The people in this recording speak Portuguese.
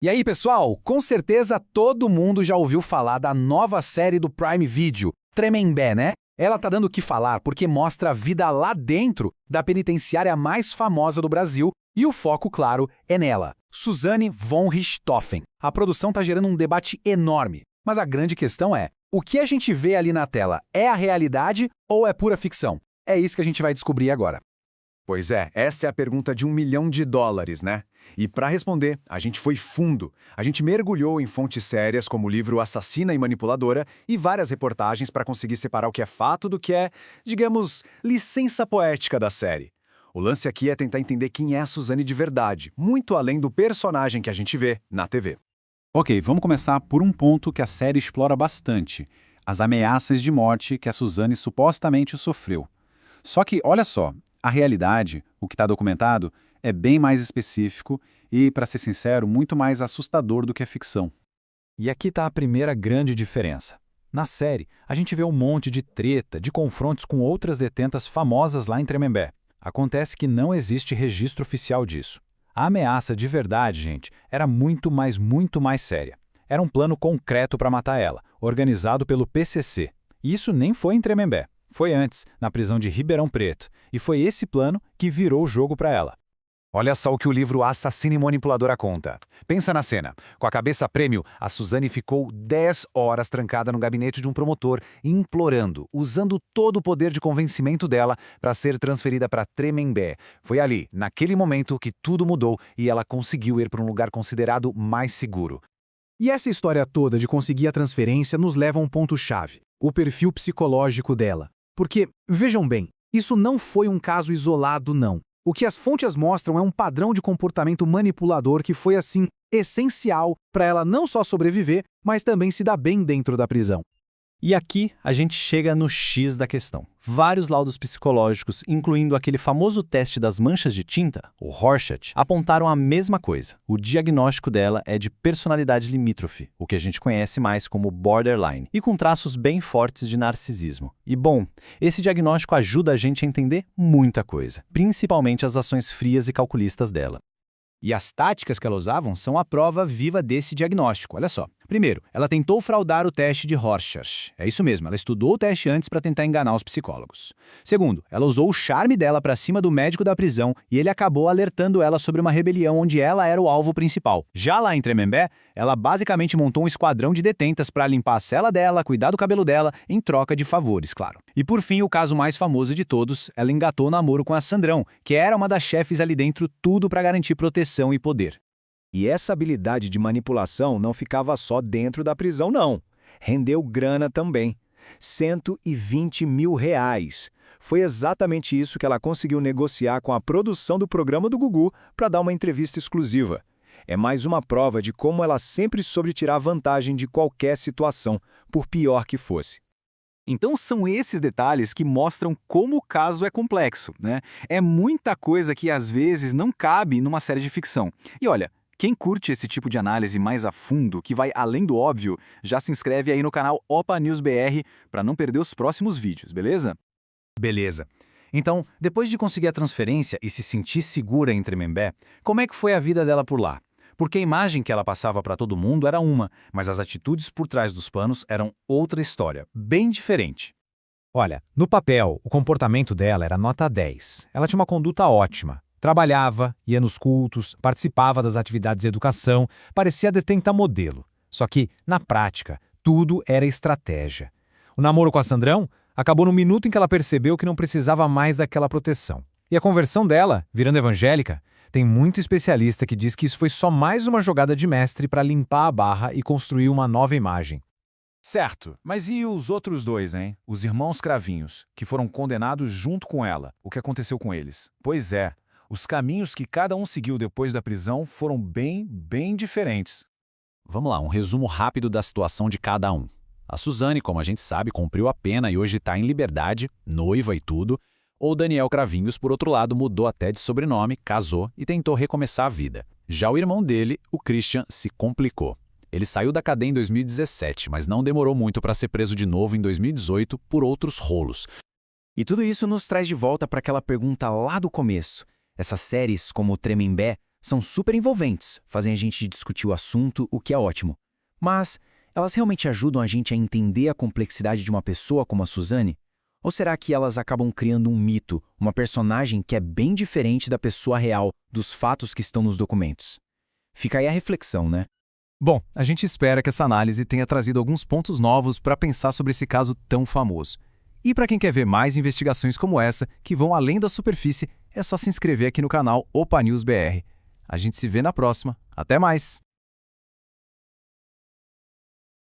E aí, pessoal, com certeza todo mundo já ouviu falar da nova série do Prime Video, Tremembé, né? Ela tá dando o que falar porque mostra a vida lá dentro da penitenciária mais famosa do Brasil e o foco, claro, é nela, Suzane von Richthofen. A produção tá gerando um debate enorme, mas a grande questão é, o que a gente vê ali na tela é a realidade ou é pura ficção? É isso que a gente vai descobrir agora. Pois é, essa é a pergunta de $1 milhão, né? E para responder, a gente foi fundo. A gente mergulhou em fontes sérias como o livro Assassina e Manipuladora e várias reportagens para conseguir separar o que é fato do que é, digamos, licença poética da série. O lance aqui é tentar entender quem é a Suzane de verdade, muito além do personagem que a gente vê na TV. Ok, vamos começar por um ponto que a série explora bastante: as ameaças de morte que a Suzane supostamente sofreu. Só que, olha só, a realidade, o que está documentado, é bem mais específico e, para ser sincero, muito mais assustador do que a ficção. E aqui está a primeira grande diferença. Na série, a gente vê um monte de treta, de confrontos com outras detentas famosas lá em Tremembé. Acontece que não existe registro oficial disso. A ameaça de verdade, gente, era muito mais séria. Era um plano concreto para matar ela, organizado pelo PCC. E isso nem foi em Tremembé. Foi antes, na prisão de Ribeirão Preto, e foi esse plano que virou o jogo para ela. Olha só o que o livro Assassina e Manipuladora conta. Pensa na cena. Com a cabeça a prêmio, a Suzane ficou 10 horas trancada no gabinete de um promotor, implorando, usando todo o poder de convencimento dela para ser transferida para Tremembé. Foi ali, naquele momento, que tudo mudou e ela conseguiu ir para um lugar considerado mais seguro. E essa história toda de conseguir a transferência nos leva a um ponto-chave, o perfil psicológico dela. Porque, vejam bem, isso não foi um caso isolado, não. O que as fontes mostram é um padrão de comportamento manipulador que foi, assim, essencial para ela não só sobreviver, mas também se dar bem dentro da prisão. E aqui a gente chega no X da questão. Vários laudos psicológicos, incluindo aquele famoso teste das manchas de tinta, o Rorschach, apontaram a mesma coisa. O diagnóstico dela é de personalidade limítrofe, o que a gente conhece mais como borderline, e com traços bem fortes de narcisismo. E bom, esse diagnóstico ajuda a gente a entender muita coisa, principalmente as ações frias e calculistas dela. E as táticas que ela usavam são a prova viva desse diagnóstico, olha só. Primeiro, ela tentou fraudar o teste de Rorschach. É isso mesmo, ela estudou o teste antes para tentar enganar os psicólogos. Segundo, ela usou o charme dela para cima do médico da prisão e ele acabou alertando ela sobre uma rebelião onde ela era o alvo principal. Já lá em Tremembé, ela basicamente montou um esquadrão de detentas para limpar a cela dela, cuidar do cabelo dela, em troca de favores, claro. E por fim, o caso mais famoso de todos, ela engatou o namoro com a Sandrão, que era uma das chefes ali dentro, tudo para garantir proteção e poder. E essa habilidade de manipulação não ficava só dentro da prisão, não. Rendeu grana também. R$120 mil. Foi exatamente isso que ela conseguiu negociar com a produção do programa do Gugu para dar uma entrevista exclusiva. É mais uma prova de como ela sempre soube tirar vantagem de qualquer situação, por pior que fosse. Então são esses detalhes que mostram como o caso é complexo, né? É muita coisa que às vezes não cabe numa série de ficção. E olha, quem curte esse tipo de análise mais a fundo, que vai além do óbvio, já se inscreve aí no canal Opa News BR para não perder os próximos vídeos, beleza? Beleza. Então, depois de conseguir a transferência e se sentir segura em Tremembé, como é que foi a vida dela por lá? Porque a imagem que ela passava para todo mundo era uma, mas as atitudes por trás dos panos eram outra história, bem diferente. Olha, no papel, o comportamento dela era nota 10. Ela tinha uma conduta ótima. Trabalhava, ia nos cultos, participava das atividades de educação, parecia detenta modelo. Só que, na prática, tudo era estratégia. O namoro com a Sandrão acabou no minuto em que ela percebeu que não precisava mais daquela proteção. E a conversão dela, virando evangélica, tem muito especialista que diz que isso foi só mais uma jogada de mestre para limpar a barra e construir uma nova imagem. Certo, mas e os outros dois, hein? Os irmãos Cravinhos, que foram condenados junto com ela. O que aconteceu com eles? Pois é, os caminhos que cada um seguiu depois da prisão foram bem diferentes. Vamos lá, um resumo rápido da situação de cada um. A Suzane, como a gente sabe, cumpriu a pena e hoje está em liberdade, noiva e tudo. Ou Daniel Cravinhos, por outro lado, mudou até de sobrenome, casou e tentou recomeçar a vida. Já o irmão dele, o Christian, se complicou. Ele saiu da cadeia em 2017, mas não demorou muito para ser preso de novo em 2018 por outros rolos. E tudo isso nos traz de volta para aquela pergunta lá do começo. Essas séries, como o Tremembé, São super envolventes, fazem a gente discutir o assunto, o que é ótimo. Mas elas realmente ajudam a gente a entender a complexidade de uma pessoa como a Suzane? Ou será que elas acabam criando um mito, uma personagem que é bem diferente da pessoa real, dos fatos que estão nos documentos? Fica aí a reflexão, né? Bom, a gente espera que essa análise tenha trazido alguns pontos novos para pensar sobre esse caso tão famoso. E para quem quer ver mais investigações como essa, que vão além da superfície, é só se inscrever aqui no canal Opa News BR. A gente se vê na próxima. Até mais!